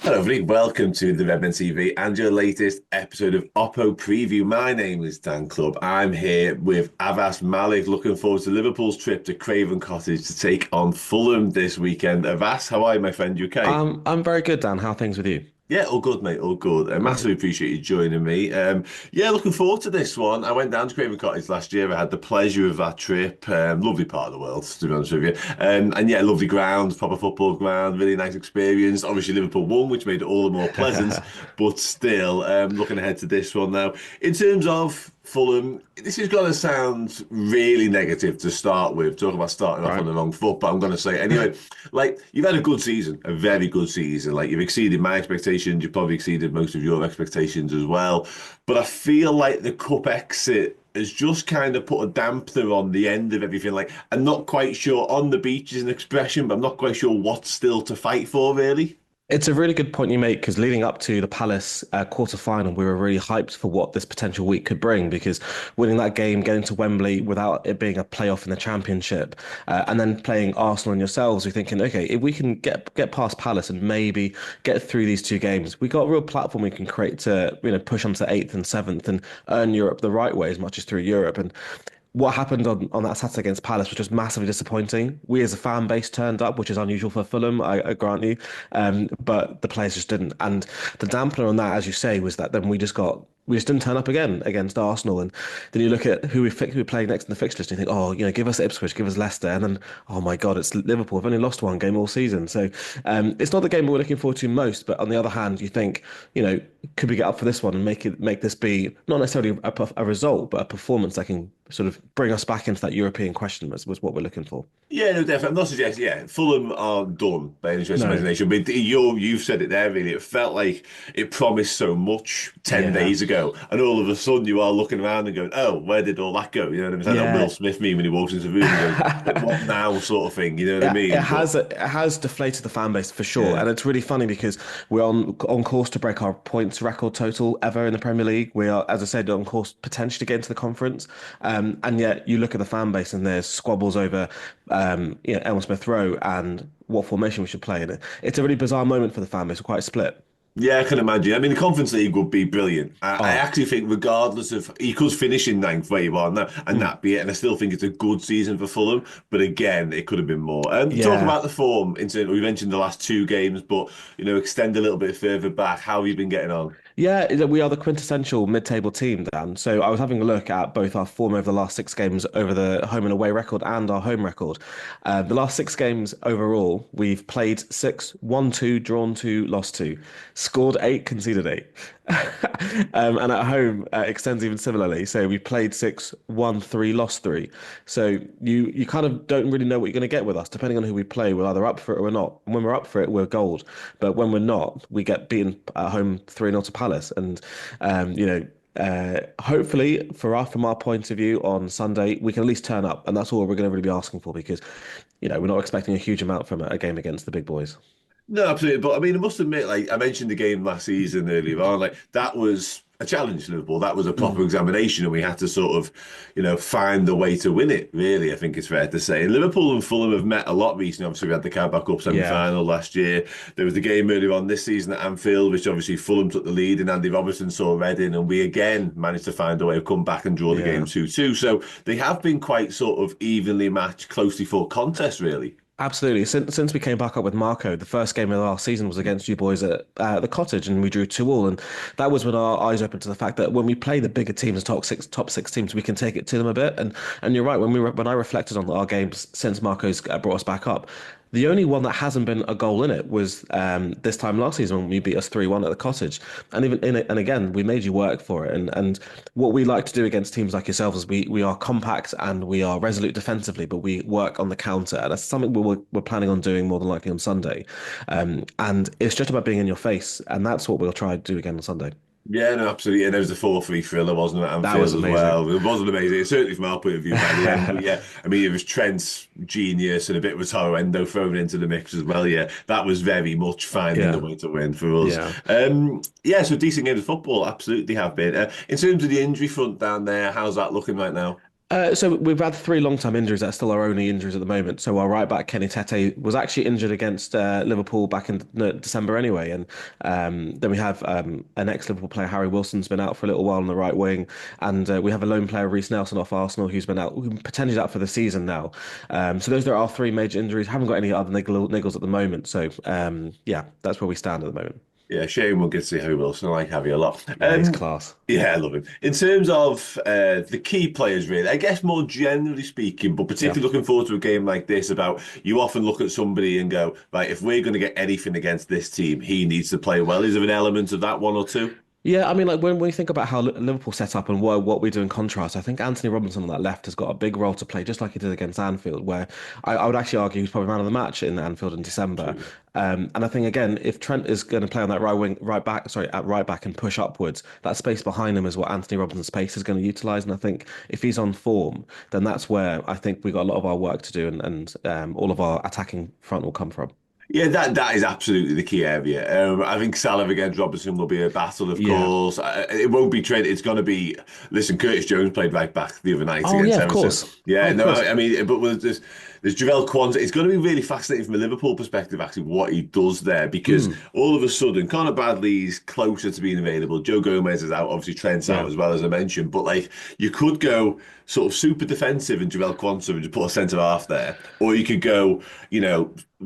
Hello, everybody. Welcome to the Redmen TV and your latest episode of Oppo Preview. My name is Dan Clubb. I'm here with Avais Malik, looking forward to Liverpool's trip to Craven Cottage to take on Fulham this weekend. Avais, how are you, my friend? You okay? I'm very good, Dan. How are things with you? Yeah, all good, mate. All good. I Great. massively appreciate you joining me. Yeah, looking forward to this one. I went down to Craven Cottage last year. I had the pleasure of that trip. Lovely part of the world, to be honest with you. And yeah, lovely ground, proper football ground, really nice experience. Obviously, Liverpool won, which made it all the more pleasant. But still, looking ahead to this one now. In terms of Fulham, this is going to sound really negative to start with. Talk about starting off on Right. the wrong foot, but I'm going to say anyway. Like you've had a good season, a very good season. Like you've exceeded my expectations. You've probably exceeded most of your expectations as well. But I feel like the cup exit has just kind of put a dampener on the end of everything. Like I'm not quite sure on the beach is an expression, but I'm not quite sure what's still to fight for, really. It's a really good point you make because leading up to the Palace quarter final, we were really hyped for what this potential week could bring because winning that game, getting to Wembley without it being a playoff in the Championship, and then playing Arsenal and yourselves, we're thinking, okay, if we can get past Palace and maybe get through these two games, we got a real platform we can create to push on to eighth and seventh and earn Europe the right way as much as through Europe. And what happened on that Saturday against Palace was just massively disappointing. We as a fan base turned up, which is unusual for Fulham, I grant you, but the players just didn't. And the dampener on that, as you say, was that then we just didn't turn up again against Arsenal. And then you look at who we're playing next in the fixture list and you think, oh, give us Ipswich, give us Leicester. And then, oh my God, it's Liverpool. We've only lost one game all season. So it's not the game we're looking forward to most. But on the other hand, you think, could we get up for this one and make this be not necessarily a result, but a performance that can sort of bring us back into that European question was what we're looking for. Yeah, no, definitely. I'm not suggesting, yeah, Fulham aren't done by any stretch of No. imagination, but you've said it there, really. It felt like it promised so much 10 Yeah. days ago, and all of a sudden you are looking around and going, oh, where did all that go? You know what I mean? It's like that Will Yeah. Smith meme when he walks into the room and goes, like, what now, sort of thing, you know what I It mean? But has deflated the fan base for sure, yeah. and it's really funny because we're on course to break our points record total ever in the Premier League. We are, as I said, on course potentially to get into the conference, and yet you look at the fan base and there's squabbles over, Elm Smith Rowe and what formation we should play in it. It's a really bizarre moment for the fan base. We're quite split. Yeah, I can imagine. I mean, the Conference League would be brilliant. I Oh, actually think, regardless of, he could finish in ninth where you are now, and mm, that be it. And I still think it's a good season for Fulham. But again, it could have been more. Talk yeah. about the form. We mentioned the last two games, but extend a little bit further back. How have you been getting on? Yeah, we are the quintessential mid-table team, Dan. So I was having a look at both our form over the last six games over the home and away record and our home record. The last six games overall, we've played six, won two, drawn two, lost two, scored eight, conceded eight. And at home, extends even similarly. So we played six, won three, lost three. So you kind of don't really know what you're going to get with us, depending on who we play. We're either up for it or we're not. And when we're up for it, we're gold. But when we're not, we get beaten at home 3-0 to Palace. And hopefully from our point of view on Sunday, we can at least turn up, and that's all we're going to really be asking for because we're not expecting a huge amount from a game against the big boys. No, absolutely. But I mean, I must admit, like I mentioned the game last season earlier on, like that was a challenge to Liverpool. That was a proper Mm. examination, and we had to sort of, find the way to win it, really, I think it's fair to say. And Liverpool and Fulham have met a lot recently. Obviously, we had the Carabao Cup Yeah. semi-final last year. There was the game earlier on this season at Anfield, which obviously Fulham took the lead, and Andy Robertson saw red in, and we again managed to find a way to come back and draw the game Yeah. 2-2. So they have been quite sort of evenly matched, closely fought contests, really. Absolutely. Since we came back up with Marco, the first game of last season was against you boys at the Cottage, and we drew 2-2. And that was when our eyes opened to the fact that when we play the bigger teams, the top six teams, we can take it to them a bit. And you're right. When I reflected on our games since Marco's brought us back up, the only one that hasn't been a goal in it was this time last season when you beat us 3-1 at the Cottage. And even in it, and again, we made you work for it. And what we like to do against teams like yourselves is we are compact and we are resolute defensively, but we work on the counter. And that's something we're planning on doing more than likely on Sunday. And it's just about being in your face. And that's what we'll try to do again on Sunday. Yeah, no, absolutely. And there was the 4-3 thriller, wasn't it, at That was Anfield as amazing. well. It wasn't amazing. Certainly from our point of view by the end. But yeah, I mean, it was Trent's genius and a bit of Taro Endo thrown into the mix as well. Yeah, that was very much finding the Yeah. way to win for us. Yeah. Yeah, so decent games of football, absolutely have been. In terms of the injury front down there, how's that looking right now? So we've had three long-term injuries that are still our only injuries at the moment. So our right back Kenny Tete was actually injured against Liverpool back in December anyway, and then we have an ex-Liverpool player Harry Wilson's been out for a little while on the right wing, and we have a lone player Reece Nelson off Arsenal who's been out, who potentially out for the season now. So those are our three major injuries. Haven't got any other niggles at the moment. So yeah, that's where we stand at the moment. Yeah, shame we'll get to see Harry Wilson. I like Harry a lot. Yeah, he's class. Yeah, I love him. In terms of the key players, really, I guess more generally speaking, but Yeah. particularly looking forward to a game like this, about you often look at somebody and go, right, if we're going to get anything against this team, he needs to play well. Is there an element of that, one or two? Yeah, I mean, like when we think about how Liverpool set up and what we do in contrast, I think Anthony Robinson on that left has got a big role to play, just like he did against Anfield, where I would actually argue he's probably man of the match in Anfield in December. Absolutely. And I think again, if Trent is going to play on that right wing, right back, sorry, at right back and push upwards, that space behind him is what Anthony Robinson's space is going to utilise. And I think if he's on form, then that's where I think we got a lot of our work to do, and all of our attacking front will come from. Yeah, that is absolutely the key area. I think Salah against Robertson will be a battle, of Yeah. course. It won't be Trent. It's going to be. Listen, Curtis Jones played right back the other night Oh against yeah, of Everton. course. Oh, Yeah, of no, course. I mean, but there's Javel Kwanzaa. It's going to be really fascinating from a Liverpool perspective, actually, what he does there, because Mm, all of a sudden, Conor Bradley's closer to being available. Joe Gomez is out. Obviously, Trent's out yeah. as well, as I mentioned. But like, you could go sort of super defensive and Javel Kwanzaa and just put a centre half there, or you could go,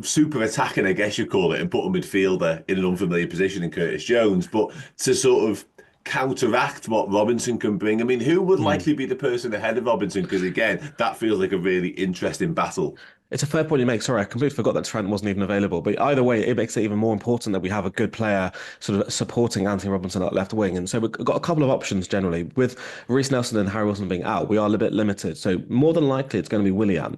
super attacking, I guess you call it, and put a midfielder in an unfamiliar position in Curtis Jones. But to sort of counteract what Robinson can bring, I mean, who would Mm. likely be the person ahead of Robinson? Because again, that feels like a really interesting battle. It's a fair point you make. Sorry, I completely forgot that Trent wasn't even available. But either way, it makes it even more important that we have a good player sort of supporting Anthony Robinson at left wing. And so we've got a couple of options generally. With Reece Nelson and Harry Wilson being out, we are a little bit limited. So more than likely, it's going to be Willian,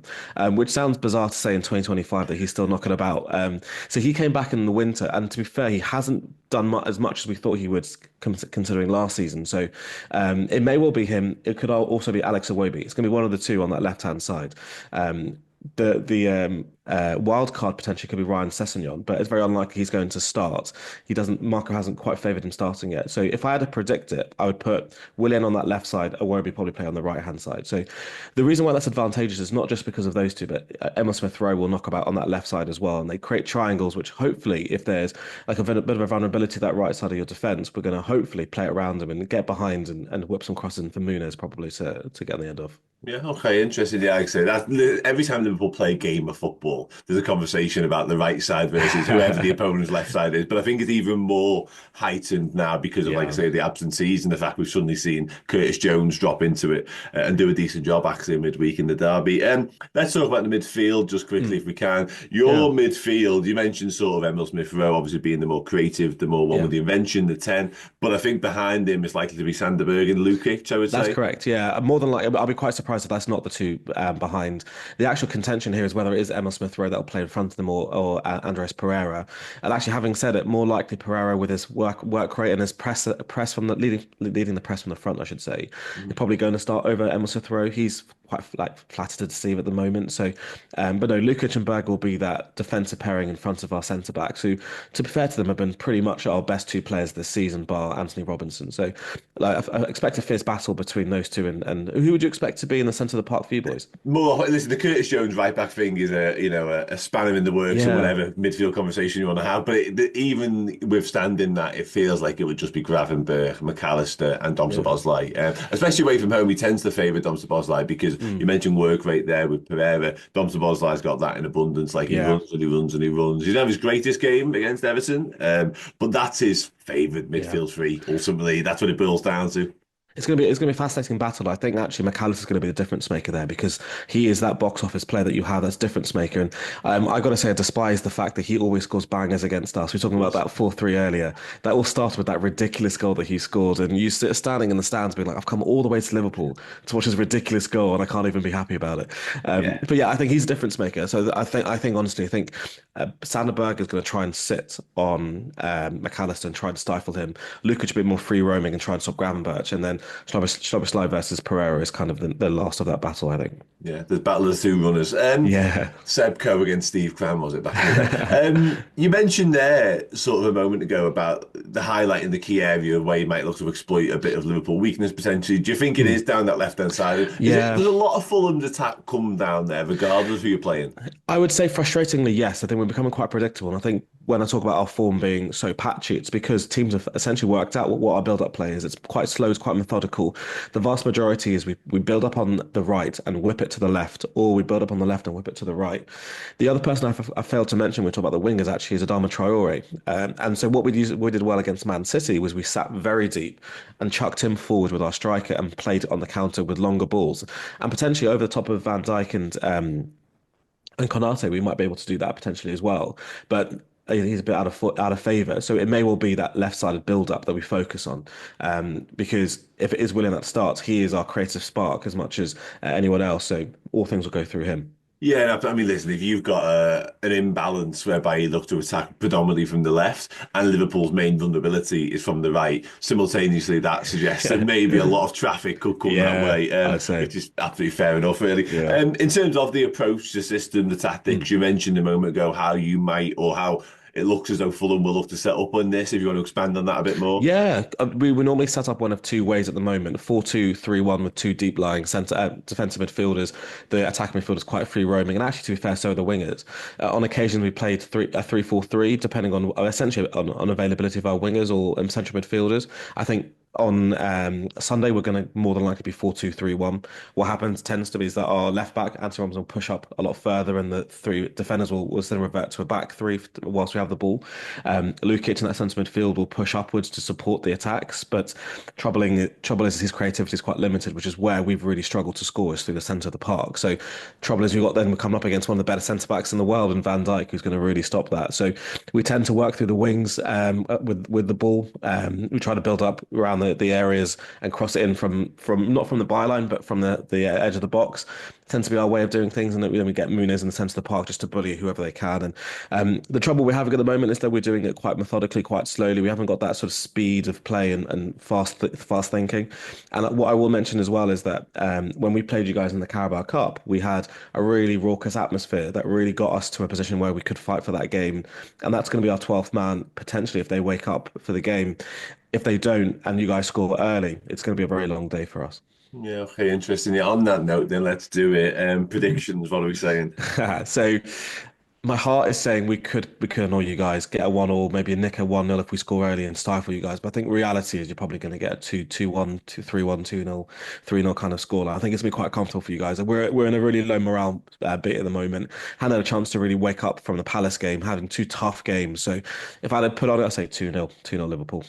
which sounds bizarre to say in 2025 that he's still knocking about. So he came back in the winter, and to be fair, he hasn't done as much as we thought he would, considering last season. So it may well be him. It could also be Alex Iwobi. It's going to be one of the two on that left hand side. The wild card potentially could be Ryan Sessegnon, but it's very unlikely he's going to start. He doesn't. Marco hasn't quite favoured him starting yet. So if I had to predict it, I would put Willian on that left side, Iwobi probably play on the right hand side. So the reason why that's advantageous is not just because of those two, but Emma Smith Rowe will knock about on that left side as well, and they create triangles, which hopefully, if there's like a bit of a vulnerability to that right side of your defence, we're going to hopefully play it around them and get behind and whip some crosses in for Muniz probably to get on the end of. Yeah, okay, interesting. Yeah, like I say that every time Liverpool play a game of football, there's a conversation about the right side versus whoever the opponent's left side is. But I think it's even more heightened now because of, like I Yeah. say, the absentees and the fact we've suddenly seen Curtis Jones drop into it and do a decent job actually midweek in the derby. Let's talk about the midfield just quickly Mm. if we can. Yeah. Your midfield, you mentioned sort of Emil Smith Rowe, obviously being the more creative, the more one Yeah. with the invention, the 10. But I think behind him is likely to be Sanderberg and Lukic, I would That's say. correct. Yeah, more than likely, I'll be quite surprised if that's not the two behind. The actual contention here is whether it is Emma Smith Rowe that'll play in front of them or Andres Pereira. And actually, having said it, more likely Pereira with his work rate and his press from the leading the press from the front, I should say. You're probably going to start over Emma Smith Rowe. He's quite like flattered to deceive at the moment. So, but no, Lukic and Berg will be that defensive pairing in front of our centre backs, who, to be fair to them, have been pretty much our best two players this season, bar Anthony Robinson. So, like, I expect a fierce battle between those two. And who would you expect to be in the centre of the park for you boys? More, listen, the Curtis Jones right back thing is a spanner in the works or Yeah, whatever midfield conversation you want to have. But even withstanding that, it feels like it would just be Gravenberch, McAllister, and Dom yeah. Szoboszlai. Especially away from home, he tends to favour Dom Szoboszlai because you Mm, mentioned work rate there with Pereira. Dom Szoboszlai's got that in abundance. Like he yeah. runs and he runs and he runs. He didn't have his greatest game against Everton, but that's his favourite Yeah. midfield three. Ultimately, that's what it boils down to. It's gonna be a fascinating battle. I think actually McAllister's going to be the difference maker there because he is that box office player that you have that's difference maker. And I got to say, I despise the fact that he always scores bangers against us. We were talking about that 4-3 earlier. That all started with that ridiculous goal that he scored, and you sit standing in the stands being like, "I've come all the way to Liverpool to watch his ridiculous goal, and I can't even be happy about it." Yeah. But yeah, I think he's a difference maker. So I think honestly, I think Sanderberg is going to try and sit on McAllister and try and stifle him. Lukic a bit more free roaming and try and stop Gravenberch, and then Szoboszlai versus Pereira is kind of the last of that battle, I think. Yeah, the battle of the two runners. Yeah. Seb Coe against Steve Cram, was it back in the day? You mentioned there sort of a moment ago about the highlighting the key area where you might look to exploit a bit of Liverpool weakness potentially. Do you think it is down that left hand side? Is it? Yeah. Does a lot of Fulham's attack come down there, regardless of who you're playing? I would say frustratingly, yes. I think we're becoming quite predictable. And I think when I talk about our form being so patchy, it's because teams have essentially worked out what our build-up play is. It's quite slow, it's quite methodical. The vast majority is we build up on the right and whip it to the left, or we build up on the left and whip it to the right. The other person I failed to mention when we talk about the wingers actually is Adama Traore. And so what we did well against Man City was we sat very deep and chucked him forward with our striker and played on the counter with longer balls. And potentially over the top of Van Dijk and Konate, we might be able to do that potentially as well. But he's a bit out of favour. So it may well be that left-sided build-up that we focus on. Because if it is Willian that starts, he is our creative spark as much as anyone else. So all things will go through him. Yeah, I mean, listen, if you've got an imbalance whereby you look to attack predominantly from the left and Liverpool's main vulnerability is from the right, simultaneously that suggests that maybe a lot of traffic could come that way, I'd say. which is absolutely fair enough, really. Yeah. In terms of the approach, the system, the tactics, you mentioned a moment ago how you might or how it looks as though Fulham will look to set up on this, if you want to expand on that a bit more. Yeah, we normally set up one of two ways at the moment: 4-2-3-1 with two deep lying centre defensive midfielders. The attacking midfielders quite free roaming, and actually, to be fair, so are the wingers. On occasion, we played 3-4-3, depending on essentially on availability of our wingers or central midfielders. I think on Sunday, we're going to more than likely be 4-2-3-1. What happens tends to be is that our left back, Anthony Robinson, will push up a lot further, and the three defenders will then revert to a back three whilst we have the ball. Lukic in that centre midfield will push upwards to support the attacks, but trouble is his creativity is quite limited, which is where we've really struggled to score, is through the centre of the park. So trouble is we're coming up against one of the better centre backs in the world, and Van Dijk, who's going to really stop that. So we tend to work through the wings with the ball. We try to build up around the areas and cross it in from not from the byline but from the edge of the box. It tends to be our way of doing things, and then we get Muniz in the centre of the park just to bully whoever they can. And the trouble we're having at the moment is that we're doing it quite methodically, quite slowly. We haven't got that sort of speed of play and fast thinking. And what I will mention as well is that when we played you guys in the Carabao Cup, we had a really raucous atmosphere that really got us to a position where we could fight for that game, and that's going to be our 12th man potentially if they wake up for the game. If they don't and you guys score early, it's going to be a very long day for us. Yeah, okay, interesting. Yeah, on that note, then let's do it. Predictions, what are we saying? So my heart is saying we could annoy you guys, get a 1-1, maybe nick a 1-0 if we score early and stifle you guys. But I think reality is you're probably going to get a 2-1, 2-3-1, 2-0, 3-0 kind of scoreline. I think it's going to be quite comfortable for you guys. We're in a really low morale bit at the moment. Hadn't had a chance to really wake up from the Palace game, having two tough games. So if I had put on it, I'd say 2-0, 2-0 Liverpool.